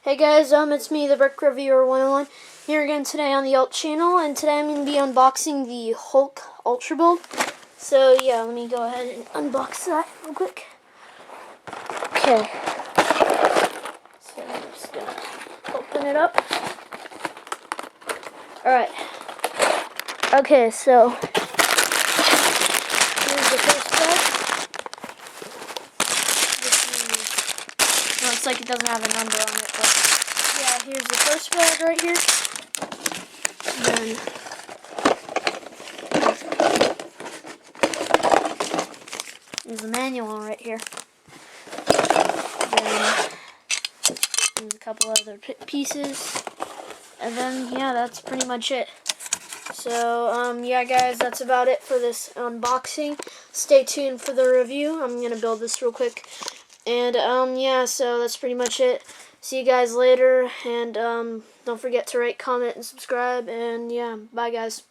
Hey guys, it's me, the Brick Reviewer 101, here again today on the Alt channel, and today I'm going to be unboxing the Hulk Ultra Build. So yeah, let me go ahead and unbox that real quick. Okay, so I'm just going to open it up. Alright, okay, so here's the first bag. Looks like it doesn't have a number on it, but yeah, here's the first bag right here. And then there's the manual right here. Then there's a couple other pieces. And then, yeah, that's pretty much it. So, yeah, guys, that's about it for this unboxing. Stay tuned for the review. I'm going to build this real quick. And, yeah, so that's pretty much it. See you guys later. And, don't forget to rate, comment, and subscribe. And, yeah, bye, guys.